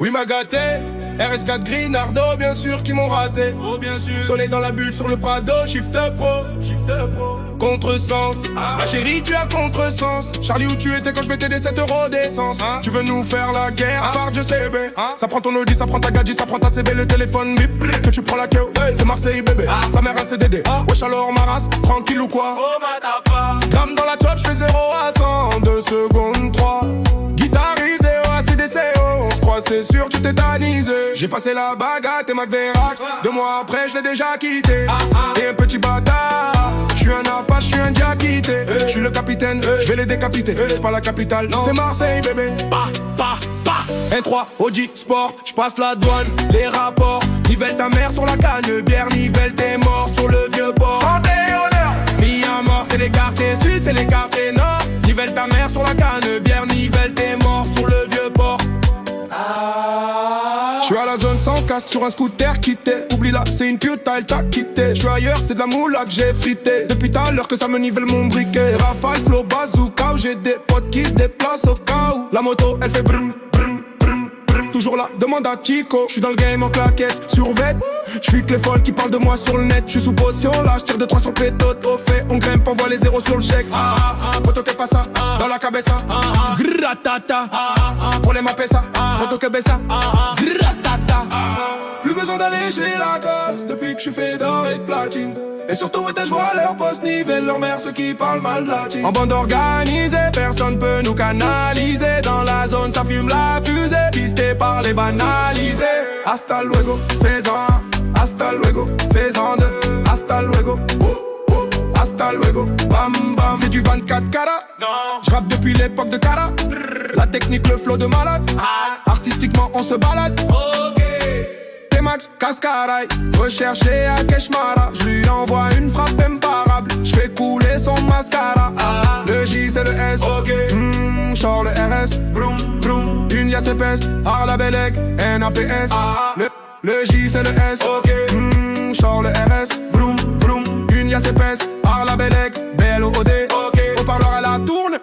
Oui m'a gâté, RS4 Green, Ardo, bien sûr qui m'ont raté. Oh bien sûr. Soleil dans la bulle sur le Prado, Shift Pro. Contresens, ma chérie tu as contresens. Charlie où tu étais quand je mettais des 7 € d'essence. Tu veux nous faire la guerre, par Dieu c'est bé. Ça prend ton Audi, ça prend ta gadget, ça prend ta CB, le téléphone bip. Que tu prends la queue, c'est Marseille bébé. Sa mère un CDD, wesh alors ma race, tranquille ou quoi? Oh ma tafa. Gramme dans la chop, j'fais 0 à 100, 2 secondes 3. Guitarisé, ACDC, on se croit c'est sûr tu t'es tanisé. J'ai passé la baguette et Mac Verax. 2 mois après je l'ai déjà quitté. T'es un petit bâtard. J'suis un apache, j'suis un diakité. J'suis le capitaine, j'vais les décapiter. C'est pas la capitale, c'est Marseille bébé. N3, Audi, Sport, j'passe la douane, les rapports. Nivelle ta mère sur la canne, bière, nivelle tes morts sur le vieux port. Santé et honneur. Mis à mort, c'est les quartiers sud, c'est les quartiers nord. Nivelle ta mère sur la canne, bière, nivelle tes morts sur le vieux port. J'suis à la zone sans casque sur un scooter quitté. Oublie là, c'est une pute, elle t'a quitté. J'suis ailleurs, c'est de la moula que j'ai frité. Depuis tout à l'heure que ça me nivelle mon briquet. Rafale, flow, bazooka, j'ai des potes qui se déplacent au cas où. La moto, elle fait brum, brum, brum, brum. Toujours là, demande à Chico. J'suis dans le game en claquette, survêt. J'fuis que les folles qui parlent de moi sur le net. J'suis sous potion, là, j'tire 2-3 sur le pétote. Au fait, on grimpe, envoie les zéros sur le chèque. Poto que pasa, dans la cabeza. Gratata, pour les mapesa. Poto que besa, gratata. Plus besoin d'aller chez Lacoste depuis que j'suis fait d'or et de platine. Et surtout, je vois leur poste nivelle leur mère, ceux qui parlent mal de la team. En bande organisée, personne peut nous canaliser. Dans la zone, ça fume la fusée. Pisté par les banalisés. Hasta luego, fais-en. Hasta luego, fais-en deux. Hasta luego, hasta luego, bam bam. C'est du 24 carats. J'rappe depuis l'époque de Kara. La technique, le flow de malade. Artistiquement, on se balade. Max, Cascaraï, recherché à Keshmara. J'lui envoie une frappe imparable. J'fais couler son mascara. Le J c'est le S, Char le RS, vroom vroom. Une yasse épaisse, Arlabelec, NAPS. Le J c'est le S, Char le RS, vroom vroom. Une yasse épaisse, Arlabelec, BLOD. Au parleur à la tourne,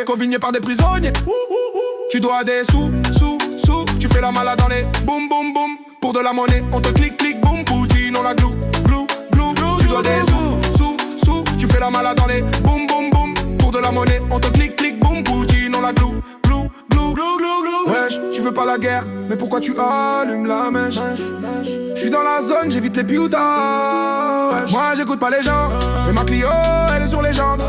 convigné par des prisonniers. Tu dois des sous, tu fais la malade dans les boum boum boum. Pour de la monnaie, on te clique, clique, boum, poutine, on la glou, glou, glou, glou. Tu dois des sous, tu fais la malade dans les boum, boum, boum. Pour de la monnaie, on te clique, clique, boum, poutine, on la glou, glou, glou, glou, glou, glou. Wesh, tu veux pas la guerre, mais pourquoi tu allumes la mèche? J'suis dans la zone, j'évite les putas. Moi j'écoute pas les gens, et ma Clio, elle est sur les jambes.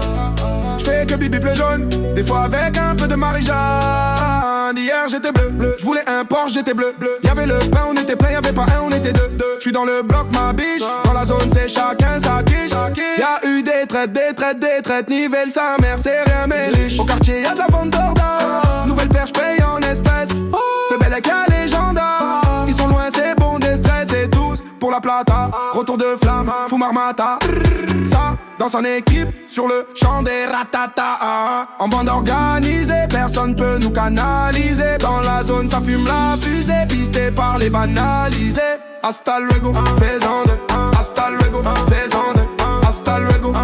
J'fais que bibi bleu jaune, des fois avec un peu de Marie-Jeanne. Hier j'étais bleu, bleu, j'voulais un Porsche, j'étais bleu, bleu. Y'avait le pain, on était plein, y'avait pas un, on était deux. J'suis dans le bloc, ma biche. Dans la zone, c'est chacun sa quiche. Y'a eu des traites, nivelle sa mère, c'est rien mais riche. Au quartier y'a de la vente d'ordre. Nouvelle paire, j'paye en espèces. Fais belle avec la légende. Ils sont loin, c'est bon, des stress et tous pour la plata. Retour de flamme, fou marmata. Ça, dans son équipe, sur le champ des ratata. En bande organisée, personne peut nous canaliser. Dans la zone, ça fume la fusée. Pisté par les banalisés. Hasta luego, fais-en deux. Hasta luego, fais-en deux. Hasta luego,